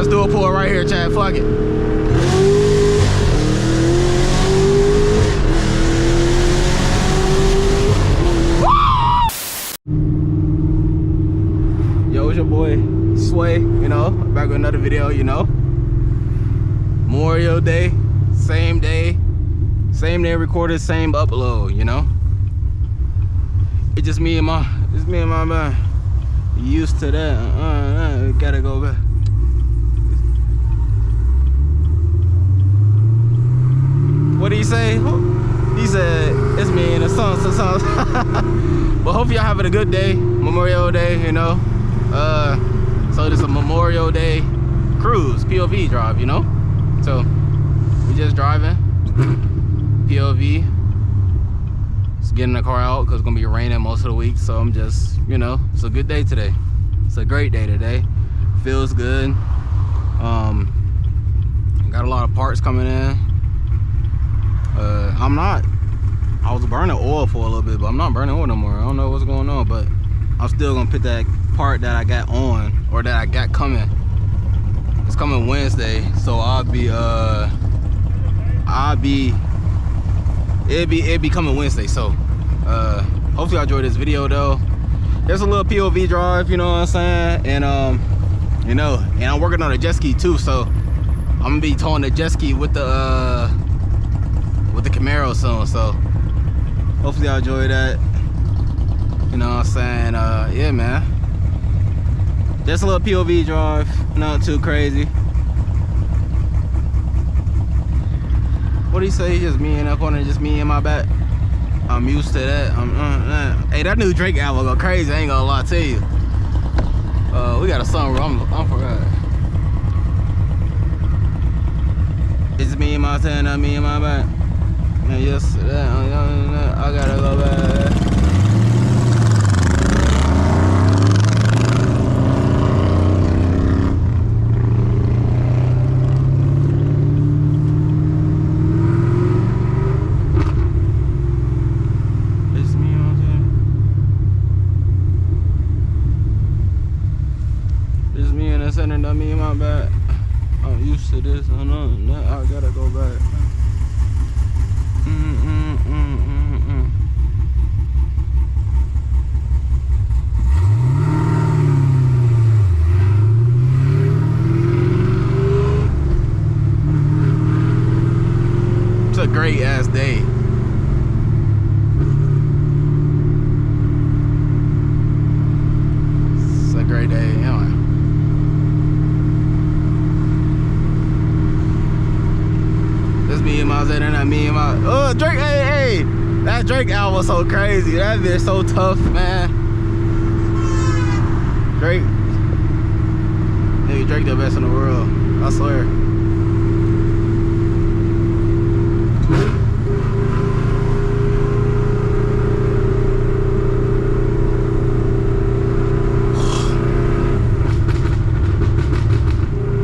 Let's do a pull right here, Chad. Fuck it. Yo, it's your boy Sway, you know, back with another video, you know. Memorial Day, same day recorded, same upload, you know. It's just me and my man. Used to that. Gotta go back. What did he say? He said it's me and the song. But hope y'all having a good day, Memorial Day, you know. So this is a Memorial Day cruise, POV drive, you know. So we just driving, POV. Just getting the car out because it's gonna be raining most of the week. So I'm just, you know, it's a good day today. It's a great day today. Feels good. Got a lot of parts coming in. I was burning oil for a little bit, but I'm not burning oil no more. I don't know what's going on, but I'm still gonna put that part that I got on, or that I got coming. It's coming Wednesday, so it'll be coming Wednesday. So hopefully y'all enjoy this video though. There's a little POV drive, you know what I'm saying, and you know, and I'm working on a jet ski too, so I'm gonna be towing the jet ski with the Camaro soon. So hopefully y'all enjoy that, you know what I'm saying. Yeah, man, just a little POV drive, not too crazy. What do you say? Just me in that corner, just me in my back. I'm used to that. Hey, that new Drake album go crazy. I ain't gonna lie to you. We got a song where I'm forgot. It's me in my tent, not me in my back. And yes, I gotta go back. Center, not me in my back. I'm used to this. I gotta go back. It's a great ass day. It's a great day, you know. Me and my Zeta, not me and my Drake. Hey, that Drake album was so crazy. That bitch so tough, man. Drake, hey, Drake the best in the world, I swear.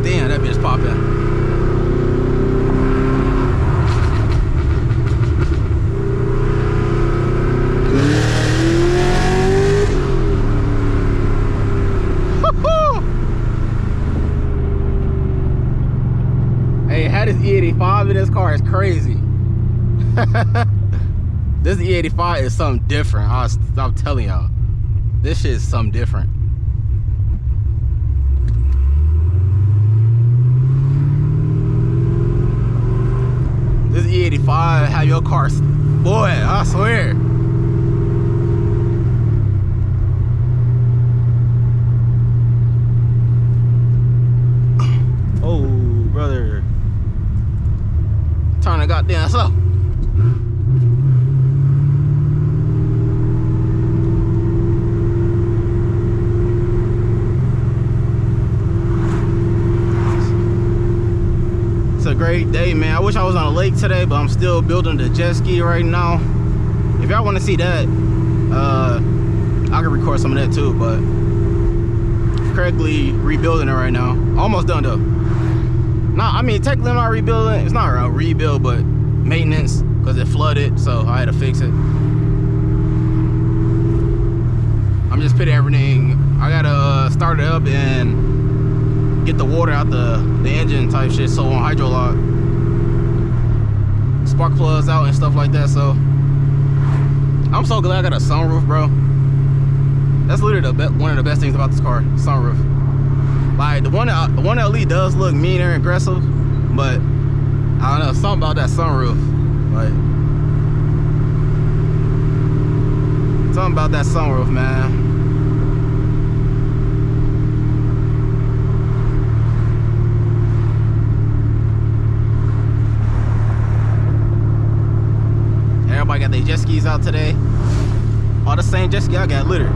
Damn, that bitch popping. This E85 in this car is crazy. This E85 is something different. I'm telling y'all, this shit is something different. This E85 have your car, boy, I swear. Oh, brother. Turn the goddamn slow. It's a great day, man. I wish I was on a lake today, but I'm still building the jet ski right now. If y'all want to see that, I can record some of that too, but correctly rebuilding it right now. Almost done though. Nah, I mean, technically I'm not rebuilding. It's not a rebuild, but maintenance, because it flooded, so I had to fix it. I'm just putting everything. I gotta start it up and get the water out the engine type shit. So on hydro lock, spark plugs out and stuff like that. So I'm so glad I got a sunroof, bro. That's literally one of the best things about this car, sunroof. Like the one LE does look mean and aggressive, but I don't know, something about that sunroof. Like something about that sunroof, man. Everybody got their jet skis out today. All the same jet ski I got littered.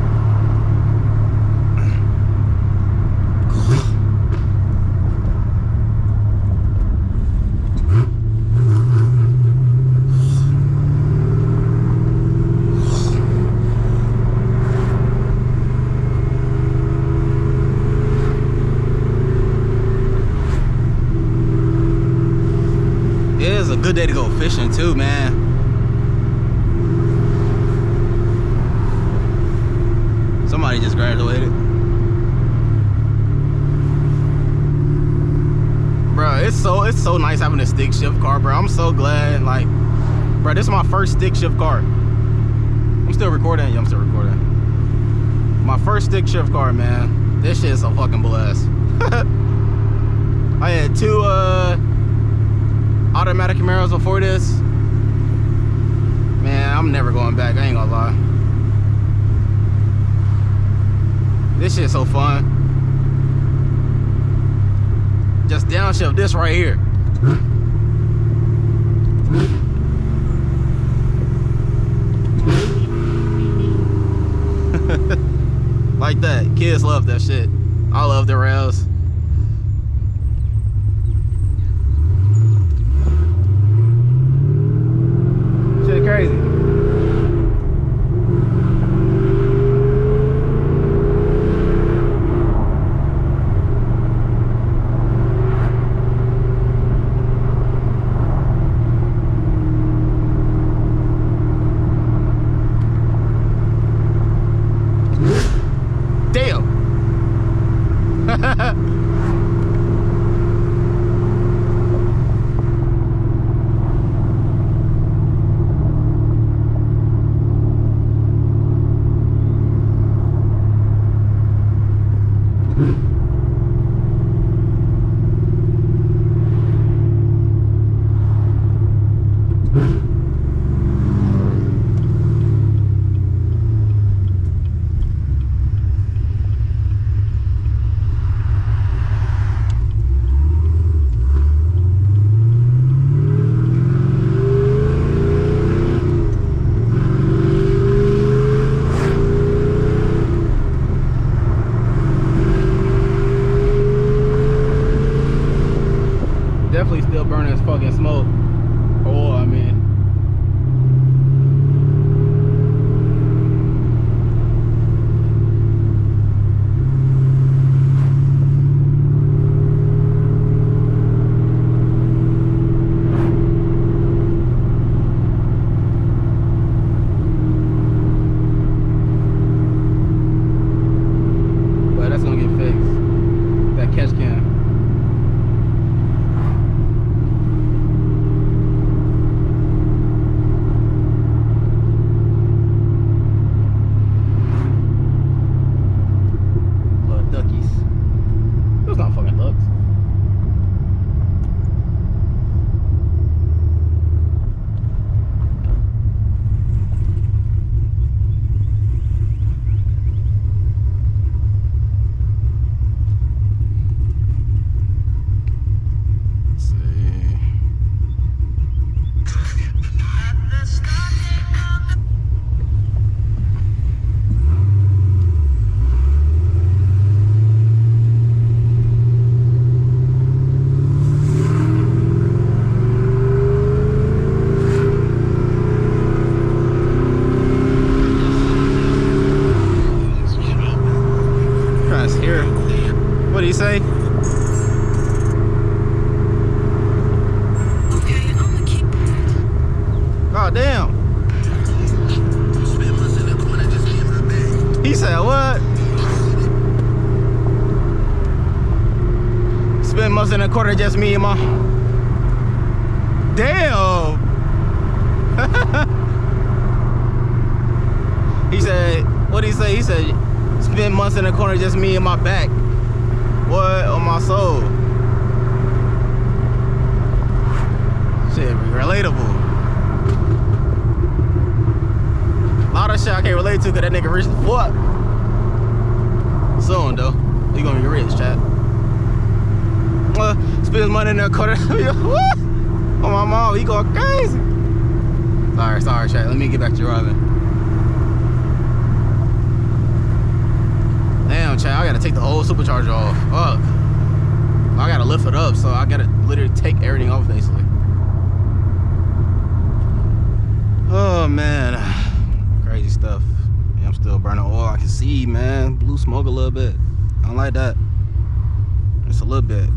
It is a good day to go fishing too, man. Somebody just graduated. Bro, it's so nice having a stick shift car, bro. I'm so glad. Like, bro, this is my first stick shift car. I'm still recording. Yeah, I'm still recording. My first stick shift car, man. This shit is a fucking blast. I had 2 automatic Camaros before this. Man, I'm never going back. I ain't gonna lie. This shit's so fun. Just downshift this right here. Like that. Kids love that shit. I love the rails. Shit crazy. Definitely still burning as fucking smoke. Oh, I mean. But that's gonna get fixed. That catch can. Spent months in a quarter, just me and my. Damn. He said, what did he say? He said, spend months in a corner, just me and my back. What on my soul? Shit, relatable. A lot of shit I can't relate to because that nigga rich as fuck. Soon though, you gonna be rich, chat. Spends money in a quarter. What? On my mom, he going crazy. Sorry, chat. Let me get back to driving. Damn, chat. I gotta take the whole supercharger off. Fuck. I gotta lift it up, so I gotta literally take everything off, basically. Oh man, crazy stuff. Yeah, I'm still burning oil. I can see, man, blue smoke a little bit. I don't like that. Just a little bit.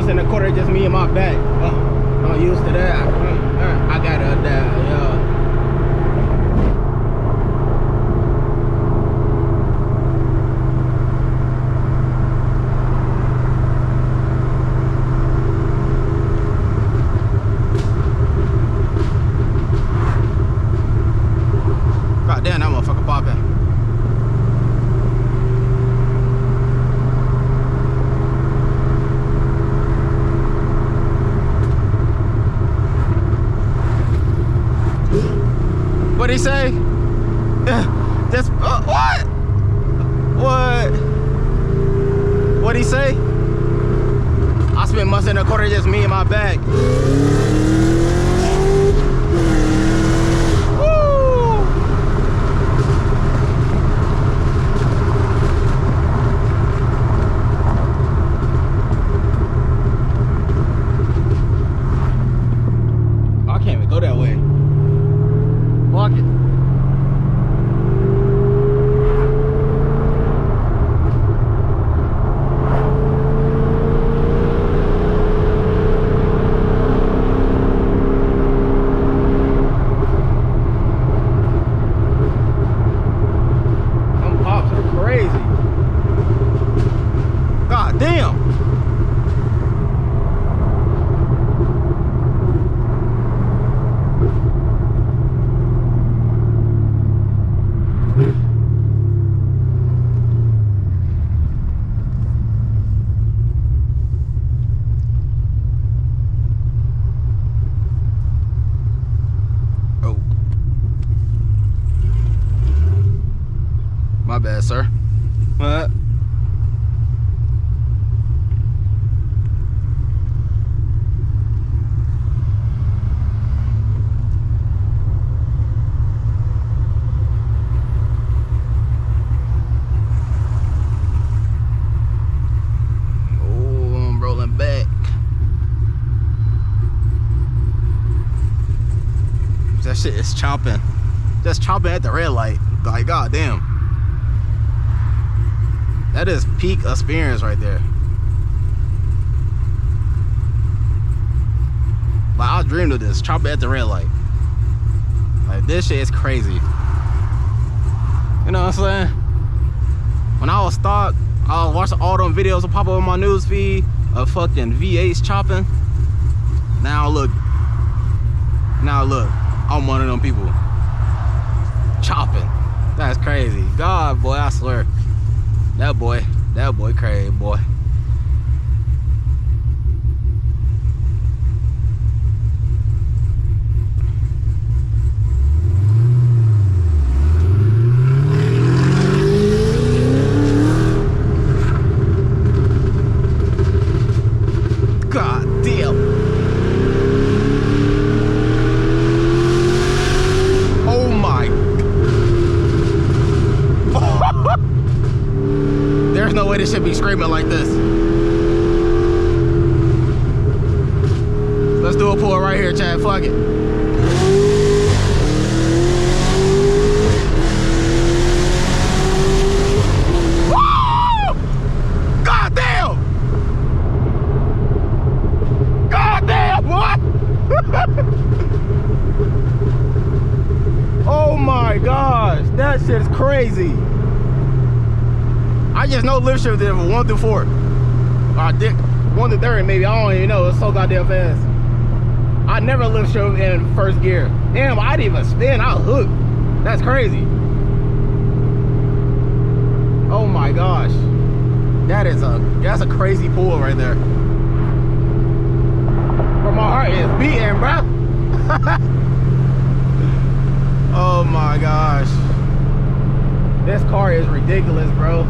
In a quarter, just me and my back. I'm used to that. I got it down, yeah. God damn, that motherfucker popping. What'd he say? Just what? What? What'd he say? I spent months in a quarter, just me and my bag. Woo! I can't even go that way. Walk it. Them pops are crazy. God damn. My bad, sir. What? Oh, I'm rolling back. That shit is chomping. Just chomping at the red light. Like, goddamn. That is peak experience right there. Like, I dreamed of this, chopping at the red light. Like, this shit is crazy. You know what I'm saying? When I was stock, I was watching all them videos that pop up on my news feed of fucking V8s chopping. Now look, I'm one of them people. Chopping. That's crazy. God, boy, I swear. That boy crazy, boy. There's no way this should be screaming like this. Let's do a pull right here, Chad. Fuck it. Woo! God damn! God damn, boy! Oh my gosh, that shit's crazy. I just know lift shift did 1 through 4. I did 1 to 30 maybe. I don't even know. It's so goddamn fast. I never lift shift in first gear. Damn, I didn't even spin. I hooked. That's crazy. Oh my gosh. That's a crazy pull right there. Bro, my heart is beating, bro. Oh my gosh. This car is ridiculous, bro.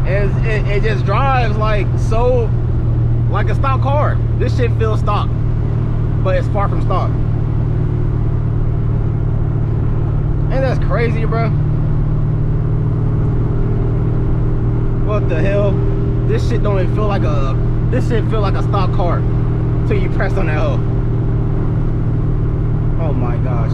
It just drives like a stock car. This shit feels stock, but it's far from stock. Ain't that crazy, bro? What the hell? This shit don't even feel like this shit feel like a stock car till you press on that hoe. Oh my gosh.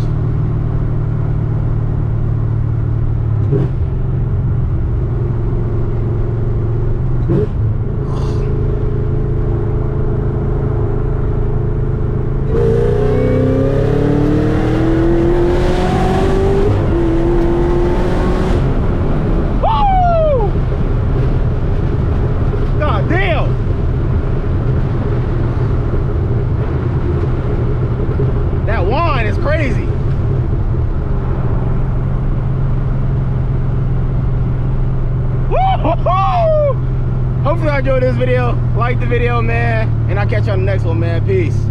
Crazy. Hopefully I enjoyed this video. Like the video, man, and I'll catch you on the next one, man. Peace.